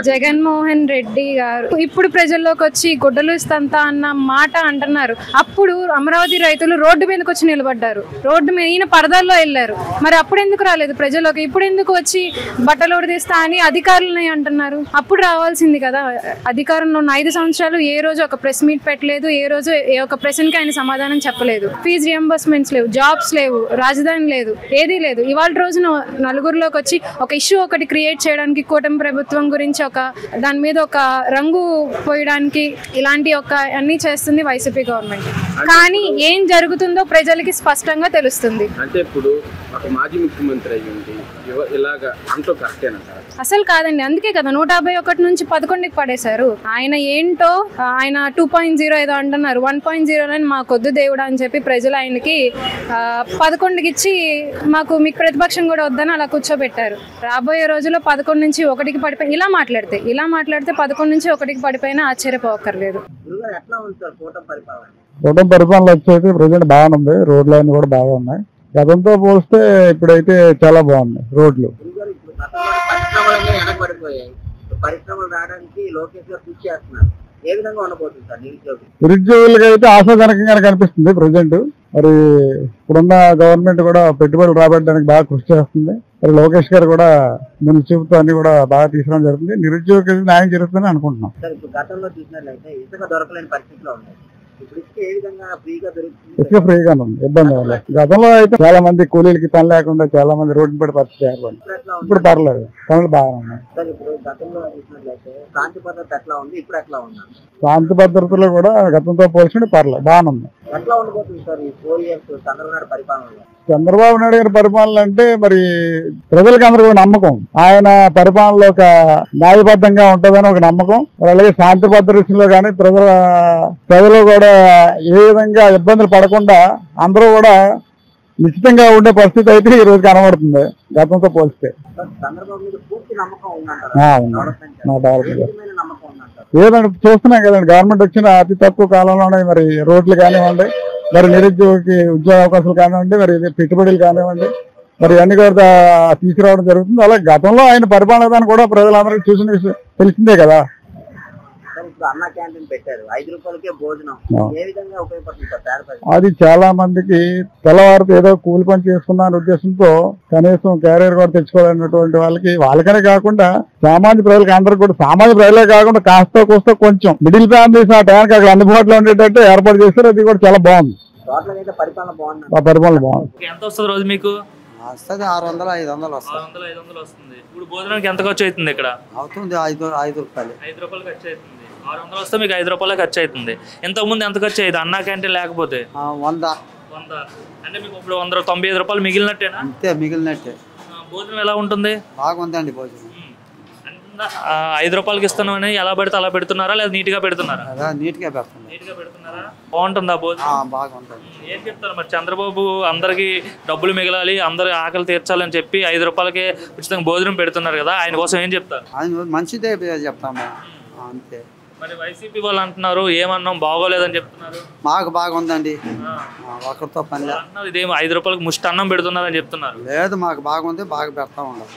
జగన్మోహన్ రెడ్డి గారు ఇప్పుడు ప్రజల్లోకి వచ్చి గుడ్డలు ఇస్తంతా అన్న మాట అంటున్నారు. అప్పుడు అమరావతి రైతులు రోడ్డు మీదకి వచ్చి నిలబడ్డారు, రోడ్డు మీద పరదాల్లో వెళ్ళారు. మరి అప్పుడు ఎందుకు రాలేదు ప్రజల్లోకి? ఇప్పుడు ఎందుకు వచ్చి బట్టలు ఉడదీస్తా అని అధికారులని అంటున్నారు? అప్పుడు రావాల్సింది కదా. అధికారంలో ఉన్న 5 సంవత్సరాలు ఏ రోజు ఒక ప్రెస్ మీట్ పెట్టలేదు, ఏ రోజు ఏ ఒక ప్రశ్నకి ఆయన సమాధానం చెప్పలేదు. ఫీజు రియంబర్స్మెంట్స్ లేవు, జాబ్స్ లేవు, రాజధాని లేదు, ఏదీ లేదు. ఇవాళ రోజున నలుగురిలోకి వచ్చి ఒక ఇష్యూ ఒకటి క్రియేట్ చేయడానికి, కూటమి ప్రభుత్వం గురించి దాని మీద ఒక రంగు పోయడానికి ఇలాంటి అన్ని చేస్తుంది వైసీపీ గవర్నమెంట్. కానీ ఏం జరుగుతుందో ప్రజలకి స్పష్టంగా తెలుస్తుంది. అంటే ఇప్పుడు ఒక మాజీ ముఖ్యమంత్రి అయ్యింది ఇలాగా అంటూ కరెక్టేనంటారా? అసలు కాదండి. అందుకే కదా 151 నుంచి 11కి పడేశారు. ఆయన ఏంటో ఆయన 2.0 ఏదో అంటున్నారు. 1.0 మా కొద్దు దేవుడా అని చెప్పి ప్రజలు ఆయనకి 11కి ఇచ్చి మీకు ప్రతిపక్షం కూడా వద్దని అలా కూర్చోబెట్టారు. రాబోయే రోజుల్లో 11 నుంచి 1కి పడిపోయి ఇలా మాట్లాడితే 11 నుంచి 1కి పడిపోయినా ఆశ్చర్యపోవక్కర్లేదు. కూటమి పరిపాలన వచ్చేసి ప్రజెంట్ బాగానే ఉంది. రోడ్లు అన్ని కూడా బాగా ఉన్నాయి. గతంతో పోలిస్తే ఇప్పుడైతే చాలా బాగున్నాయి రోడ్లు. నిరుద్యోగులకి అయితే ఆశాజనకంగా కనిపిస్తుంది ప్రజెంట్. మరి ఇప్పుడున్న గవర్నమెంట్ కూడా పెట్టుబడులు రాబట్టడానికి బాగా కృషి చేస్తుంది. మరి లోకేష్ గారు కూడా ముందు చూపుతూ అన్ని కూడా బాగా తీసుకోవడం జరుగుతుంది. నిరుద్యోగ న్యాయం జరుగుతుందని అనుకుంటున్నాం. గతంలో చూసినట్లయితే ఇసుక దొరకలేని పరిస్థితిలో ఉన్నాయి. ఇసుక ఫ్రీగానే ఉంది, ఇబ్బంది వల్ల. గతంలో అయితే చాలా మంది కూలీలకి పని లేకుండా చాలా మంది రోడ్డు పడి పరిస్థితి ఏర్పడింది. ఇప్పుడు పర్లేదు, పనులు బాగానే ఉన్నాయి. శాంతి భద్రతలో కూడా గతంతో పోల్చుకుంటే పర్లేదు, బాగానే ఉంది. చంద్రబాబు నాయుడు గారి పరిపాలన అంటే మరి ప్రజలకు అందరూ నమ్మకం. ఆయన పరిపాలనలో ఒక న్యాయబద్ధంగా ఉంటుందని ఒక నమ్మకం. అలాగే శాంతి భద్రతలో కానీ ప్రజలు కూడా ఏ విధంగా ఇబ్బందులు పడకుండా అందరూ కూడా నిశ్చితంగా ఉండే పరిస్థితి అయితే ఈ రోజు కనబడుతుంది గతంతో పోలిస్తే. ఏదంటే చూస్తున్నాం కదండి, గవర్నమెంట్ వచ్చిన అతి తక్కువ కాలంలోనే మరి రోడ్లు కానివ్వండి, మరి నిరుద్యోగికి ఉద్యోగ అవకాశాలు కానివ్వండి, మరి పెట్టుబడులు కానివ్వండి, మరి అన్ని కూడా తీసుకురావడం జరుగుతుంది. అలాగే గతంలో ఆయన పరిపాలన కూడా ప్రజలందరికీ చూసిన విషయం తెలిసిందే కదా. అన్న క్యాంటీన్ పెట్టారు, 5 రూపాయలకే భోజనం. ఏ విధంగా ఉపయోగపడుతుంది? అది చాలా మందికి తెల్లవారితో ఏదో కూలి పని చేసుకున్న ఉద్దేశంతో కనీసం క్యారియర్ కూడా తెచ్చుకోవాలన్నటువంటి వాళ్ళకనే కాకుండా సామాన్య ప్రజలకు అందరికి కూడా, సామాన్య ప్రజలే కాకుండా కాస్త కోస్త కొంచెం మిడిల్ ఫ్యామిలీస్ ఆ టైంకి అక్కడ అందుబాటులో ఉండేటట్టు ఏర్పాటు చేస్తారు. అది కూడా చాలా బాగుంది. పరిపాలన బాగుంది. పరిపాలన బాగుంది. ఎంత వస్తుంది రోజు మీకు? 600-500 వస్తుంది. ఇప్పుడు భోజనానికి ఎంత ఖర్చు అవుతుంది? ఇక్కడ అవుతుంది 5 రూపాయలు. 5 రూపాయలు ఖర్చు అవుతుంది. 600 వస్తే మీకు 5 రూపాయలు ఖర్చు అవుతుంది. ఇంతకు ముందు ఎంత ఖర్చు అయ్యేది అన్నా క్యాంటీన్ లేకపోతే? 100 అంటే మీకు ఇప్పుడు 195 రూపాయలు మిగిలినట్టేనా? అంతే, మిగిలినట్టే. భోజనం ఎలా ఉంటుంది? బాగుందండి భోజనం. 5 రూపాయలకి ఇస్తున్నామని ఎలా పెడితే అలా పెడుతున్నారా లేదా నీట్ గా పెడుతున్నారా? నీట్ గా పెడుతున్నారా? బాగుంటుందా భోజనం? బాగుంటుంది. ఏం చెప్తారు మరి? చంద్రబాబు అందరికి డబ్బులు మిగలాలి, అందరి ఆకలి తీర్చాలని చెప్పి 5 రూపాయలకే ఉచితంగా భోజనం పెడుతున్నారు కదా, ఆయన కోసం ఏం చెప్తారు? మంచిదే చెప్తాము అంతే. మరి వైసీపీ వాళ్ళు అంటున్నారు ఏమన్నాం బాగోలేదని చెప్తున్నారు. మాకు బాగుందండి, ఒకరితో పని లేదు. ఇదేం 5 రూపాయలకి ముష్టి అన్నం పెడుతున్నారని చెప్తున్నారు. లేదు, మాకు బాగుంది, బాగా పెడతా ఉండదు.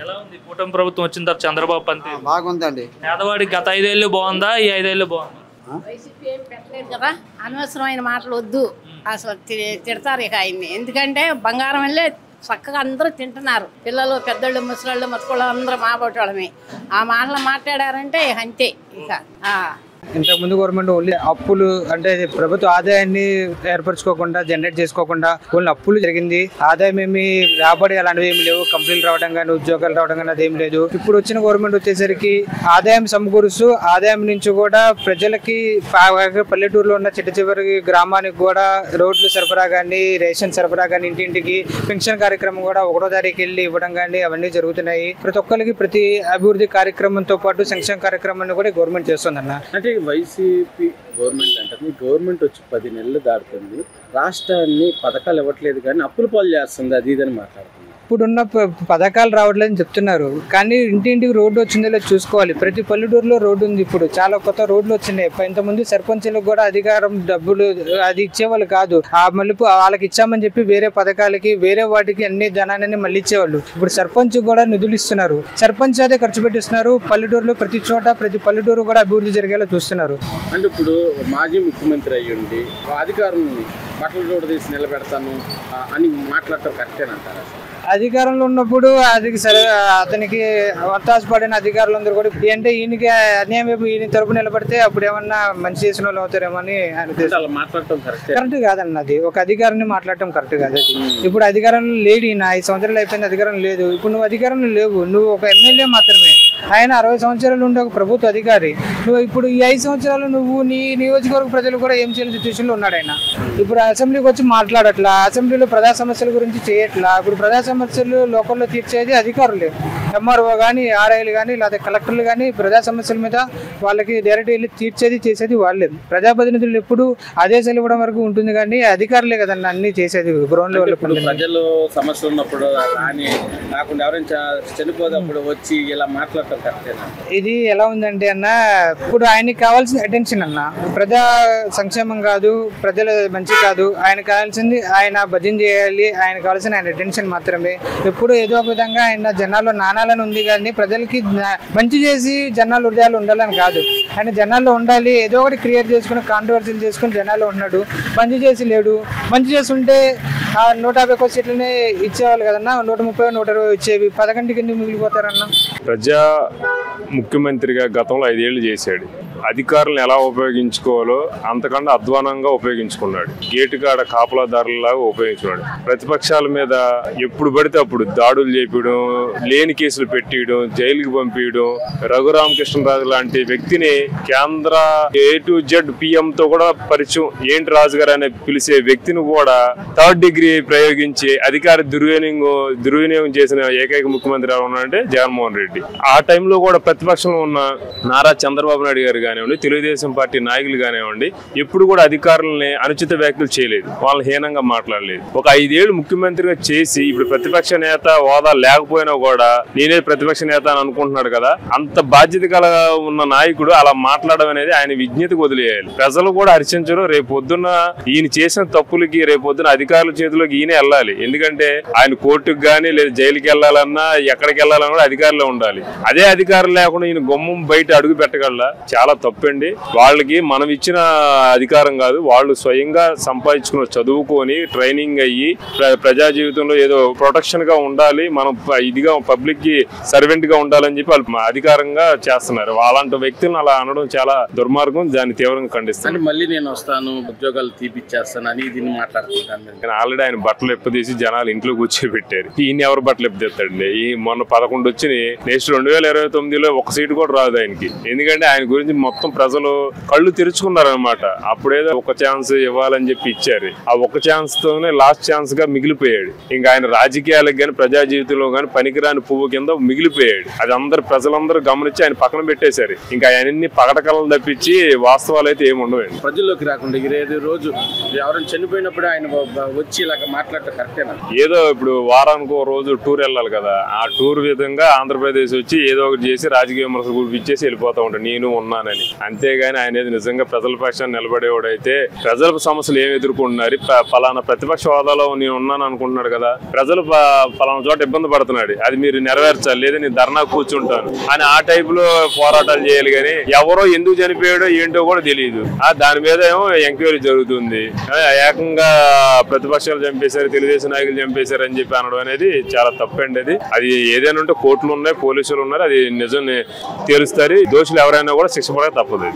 ఎలా ఉంది కూటమి ప్రభుత్వం వచ్చిన తర్వాత చంద్రబాబు పని? బాగుందండి. పేదవాడికి గత 5 ఏళ్ళు బాగుందా, ఈ 5 ఏళ్ళు బాగుందా? వైసీపీ ఏం పెట్టలేదు కదా, అనవసరమైన మాటలు వద్దు. అసలు తిడతారు ఇక ఆయన్ని. ఎందుకంటే బంగారం వెళ్ళే చక్కగా అందరూ తింటున్నారు. పిల్లలు, పెద్దోళ్ళు, ముసలాళ్ళు, మతుకోళ్ళు అందరూ మాబోటోళ్ళమే. ఆ మాటలు మాట్లాడారంటే అంతే ఇక. ఇంతకు ముందు గవర్నమెంట్ ఓన్లీ అప్పులు అంటే ప్రభుత్వ ఆదాయాన్ని ఏర్పరచుకోకుండా, జనరేట్ చేసుకోకుండా ఓన్లీ అప్పులు జరిగింది. ఆదాయం ఏమి రాబడి అలాంటివి ఏమి లేవు. కంపెనీలు రావడం కానీ, ఉద్యోగాలు రావడం కానీ అదేం లేదు. ఇప్పుడు వచ్చిన గవర్నమెంట్ వచ్చేసరికి ఆదాయం సమకూరుస్తూ ఆదాయం నుంచి కూడా ప్రజలకి పల్లెటూరులో ఉన్న చిట్ట చివరి గ్రామానికి కూడా రోడ్లు సరఫరా కానీ, రేషన్ సరఫరా కానీ, ఇంటింటికి పెన్షన్ కార్యక్రమం కూడా 1వ తారీఖు వెళ్ళి ఇవ్వడం కానీ అవన్నీ జరుగుతున్నాయి. ప్రతి ఒక్కరికి ప్రతి అభివృద్ధి కార్యక్రమంతో పాటు సంక్షేమ కార్యక్రమాన్ని కూడా గవర్నమెంట్ చేస్తుందన్న. అంటే వైసీపీ గవర్నమెంట్ అంటే గవర్నమెంట్ వచ్చి 10 నెలలు దాటుతుంది, రాష్ట్రాన్ని పథకాలు ఇవ్వట్లేదు కానీ అప్పుల పాలు చేస్తుంది, అది ఇదని మాట్లాడుతున్నారు. ఇప్పుడున్న పథకాలు రావట్లేదని చెప్తున్నారు, కానీ ఇంటింటికి రోడ్డు వచ్చిందో లేదో చూసుకోవాలి. ప్రతి పల్లెటూరులో రోడ్డు ఉంది. ఇప్పుడు చాలా కొత్త రోడ్లు వచ్చినాయి. ఇంతకుముందు సర్పంచులకు కూడా అధికారం డబ్బులు అది ఇచ్చేవాళ్ళు కాదు. ఆ మళ్ళీ వాళ్ళకి ఇచ్చామని చెప్పి వేరే పథకాలకి వేరే వాటికి అన్ని ధనాన్ని మళ్ళీ ఇచ్చేవాళ్ళు. ఇప్పుడు సర్పంచ్ కూడా నిధులు ఇస్తున్నారు. సర్పంచ్ అదే ఖర్చు పెట్టిస్తున్నారు. పల్లెటూరులో ప్రతి చోట ప్రతి పల్లెటూరు కూడా అభివృద్ధి జరిగేలా చూస్తున్నారు. అంటే ఇప్పుడు మాజీ ముఖ్యమంత్రి అయ్యుండి అధికారం బట్టలు కూడా తీసి నిలబెడతాను అని మాట్లాడటం కరెక్టేనంటారా? అధికారంలో ఉన్నప్పుడు అది సరే, అతనికి వర్తాసపడిన అధికారులందరూ కూడా అంటే ఈయనకి అన్యాయం ఈయన తరపు నిలబడితే అప్పుడు ఏమన్నా మంచి చేసిన వాళ్ళు అవుతారేమో అని మాట్లాడటం కరెక్ట్ కాదన్నది. ఒక అధికారాన్ని మాట్లాడటం కరెక్ట్ కాదు. అది ఇప్పుడు అధికారంలో లేడు ఈయన. 5 సంవత్సరాలు అయిపోయింది, అధికారం లేదు. ఇప్పుడు నువ్వు అధికారంలో లేవు, నువ్వు ఒక ఎమ్మెల్యే మాత్రమే. ఆయన 60 సంవత్సరాలు ఉండే ఒక ప్రభుత్వ అధికారి. నువ్వు ఇప్పుడు ఈ 5 సంవత్సరాలు నువ్వు నీ నియోజకవర్గ ప్రజలు కూడా ఏం చేయని సిచ్యువేషన్లో ఉన్నాడు ఆయన. ఇప్పుడు అసెంబ్లీకి వచ్చి మాట్లాడట్లా, అసెంబ్లీలో ప్రజా సమస్యల గురించి చేయట్లా. ఇప్పుడు ప్రజా సమస్యలు లోకల్లో తీర్చేది అధికారులే. ఎంఆర్ఓ కానీ, ఆర్ఐలు కానీ, లేదా కలెక్టర్లు కానీ ప్రజా సమస్యల మీద వాళ్ళకి డైరెక్ట్ వెళ్ళి తీర్చేది చేసేది వాళ్ళే. ప్రజాప్రతినిధులు ఎప్పుడు ఆదేశాలు ఇవ్వడం వరకు ఉంటుంది, కానీ అధికారులే కదన్నా అన్ని చేసేది గ్రౌండ్ లెవెల్. ప్రజలు సమస్యలు ఉన్నప్పుడు కానీ కాకుండా ఎవరైనా చనిపోదప్పుడు వచ్చి ఇలా మాట్లాడటం కరెక్టేనా? ఇది ఎలా ఉందంటే అన్న, ఇప్పుడు ఆయనకి కావాల్సిన అటెన్షన్ అన్న, ప్రజా సంక్షేమం కాదు, ప్రజల మంచి కాదు. ఆయన కావాల్సింది ఆయన భజన చేయాలి, ఆయన కావాల్సిన ఆయన అటెన్షన్ మాత్రమే. ఎప్పుడు ఏదో ఒక విధంగా ఆయన జనాల్లో నానాలని ఉంది, కానీ ప్రజలకి మంచి చేసి జనాలు హృదయాలు ఉండాలని కాదు. ఆయన జనాల్లో ఉండాలి, ఏదో ఒకటి క్రియేట్ చేసుకుని కాంట్రవర్సీలు చేసుకుని జనాల్లో ఉన్నాడు. మంచి చేసి లేడు. మంచి చేసి ఉంటే 150 సీట్లనే ఇచ్చేవాళ్ళు కదన్నా, 130, 120 ఇచ్చేవి. 11 కింద మిగిలిపోతారన్న. ప్రజా ముఖ్యమంత్రిగా గతంలో 5 ఏళ్ళు చేశాడు. అధికారులను ఎలా ఉపయోగించుకోవాలో అంతకన్నా అధ్వానంగా ఉపయోగించుకున్నాడు. గేటుకాడ కాపలాదారులాగా ఉపయోగించుకున్నాడు. ప్రతిపక్షాల మీద ఎప్పుడు పడితే అప్పుడు దాడులు చేపించడం, లేని కేసులు పెట్టియడం, జైలుకి పంపించడం. రఘురామకృష్ణరాజు లాంటి వ్యక్తిని కేంద్ర A to Z PM తో కూడా పరిచయం, ఏంటి రాజుగారు అనే పిలిచే వ్యక్తిని కూడా 3rd డిగ్రీ ప్రయోగించి అధికార దుర్వినియోగం చేసిన ఏకైక ముఖ్యమంత్రి ఎవరు ఉన్నారంటే జగన్మోహన్ రెడ్డి. ఆ టైంలో కూడా ప్రతిపక్షంలో ఉన్న నారా చంద్రబాబు నాయుడు గారు కానివ్వండి, తెలుగుదేశం పార్టీ నాయకులు కానివ్వండి, ఎప్పుడు కూడా అధికారులని అనుచిత వ్యాఖ్యలు చేయలేదు, వాళ్ళని హీనంగా మాట్లాడలేదు. ఒక 5 ఏళ్ళు ముఖ్యమంత్రిగా చేసి ఇప్పుడు ప్రతిపక్ష నేత హోదా లేకపోయినా కూడా నేనే ప్రతిపక్ష నేత అని అనుకుంటున్నాడు కదా. అంత బాధ్యత గల ఉన్న నాయకుడు అలా మాట్లాడడం అనేది ఆయన విజ్ఞతకు వదిలేయాలి. ప్రజలు కూడా హర్షించరు. రేపొద్దున ఈయన చేసిన తప్పులకి రేపొద్దున అధికారుల చేతిలోకి ఈయనే వెళ్ళాలి. ఎందుకంటే ఆయన కోర్టుకు కానీ లేదా జైలుకి వెళ్ళాలన్నా ఎక్కడికి వెళ్ళాలన్నా కూడా అధికారులే ఉండాలి. అదే అధికారులు లేకుండా ఈయన గుమ్మం బయట అడుగు పెట్టగలరా? చాలా తప్పండి. వాళ్ళకి మనం ఇచ్చిన అధికారం కాదు, వాళ్ళు స్వయంగా సంపాదించుకుని చదువుకొని ట్రైనింగ్ అయ్యి ప్రజా జీవితంలో ఏదో ప్రొటెక్షన్ గా ఉండాలి, మనం ఇదిగా పబ్లిక్ కి సర్వెంట్ గా ఉండాలని చెప్పి వాళ్ళు అధికారంగా చేస్తున్నారు. అలాంటి వ్యక్తులను అలా అనడం చాలా దుర్మార్గం. దాన్ని తీవ్రంగా ఖండిస్తాను. మళ్ళీ నేను వస్తాను, ఉద్యోగాలు తీపిచ్చేస్తాను అని దీన్ని మాట్లాడుతున్నాను. ఆల్రెడీ ఆయన బట్టలు ఎప్పదీసి జనాలు ఇంట్లో కూర్చోబెట్టారు. ఈయన ఎవరు బట్టలు ఎప్పుదెత్తాడండి? ఈ మొన్న 11 వచ్చి నెక్స్ట్ 2029లో 1 సీటు కూడా రాదు ఆయనకి. ఎందుకంటే ఆయన గురించి మొత్తం ప్రజలు కళ్ళు తెరుచుకున్నారనమాట. అప్పుడేదో 1 ఛాన్స్ ఇవ్వాలని చెప్పి ఇచ్చారు. ఆ 1 ఛాన్స్ తోనే లాస్ట్ ఛాన్స్ గా మిగిలిపోయాడు. ఇంకా ఆయన రాజకీయాలకు గాని ప్రజా జీవితంలో గాని పనికిరాని పువ్వు కింద మిగిలిపోయాడు. అది ప్రజలందరూ గమనించి ఆయన పక్కన పెట్టేశారు. ఇంకా ఆయన్ని పగటకలను తప్పించి వాస్తవాలు అయితే ఏమి ఉండవండి. ప్రజల్లోకి రాకుండా రోజు ఎవరైనా చనిపోయినప్పుడు ఆయన వచ్చి ఇలాగ మాట్లాడటం కరెక్టేనా? ఏదో ఇప్పుడు వారానికి 1 రోజు టూర్ వెళ్ళాలి కదా, ఆ టూర్ విధంగా ఆంధ్రప్రదేశ్ వచ్చి ఏదో ఒకటి చేసి రాజకీయ విమర్శలు గురిపించేసి వెళ్ళిపోతా ఉంటాడు, నేను ఉన్నానని. అంతేగాని ఆయన నిజంగా ప్రజల పక్షాన్ని నిలబడేవాడైతే ప్రజల సమస్యలు ఏమి ఎదుర్కొంటున్నారు, ఫలానా ప్రతిపక్ష హోదాలో నేను ఉన్నాను అనుకుంటున్నాడు కదా, ప్రజలు ఫలానా చోట ఇబ్బంది పడుతున్నాడు, అది మీరు నెరవేర్చాలి, లేదా నేను ధర్నా కూర్చుంటాను అని ఆ టైప్ లో పోరాటాలు చేయాలి. కానీ ఎవరో ఎందుకు చనిపోయాడో ఏంటో కూడా తెలియదు. దాని మీద ఏమో ఎంక్వైరీ జరుగుతుంది. ఏకంగా ప్రతిపక్షాలు చంపేశారు, తెలుగుదేశం నాయకులు చంపేశారు అని చెప్పి అనడం అనేది చాలా తప్పండి. అది ఏదైనా ఉంటే కోర్టులు ఉన్నాయి, పోలీసులు ఉన్నారు, అది నిజం తేలుస్తారు. దోషులు ఎవరైనా కూడా శిక్ష పడక తప్పదు.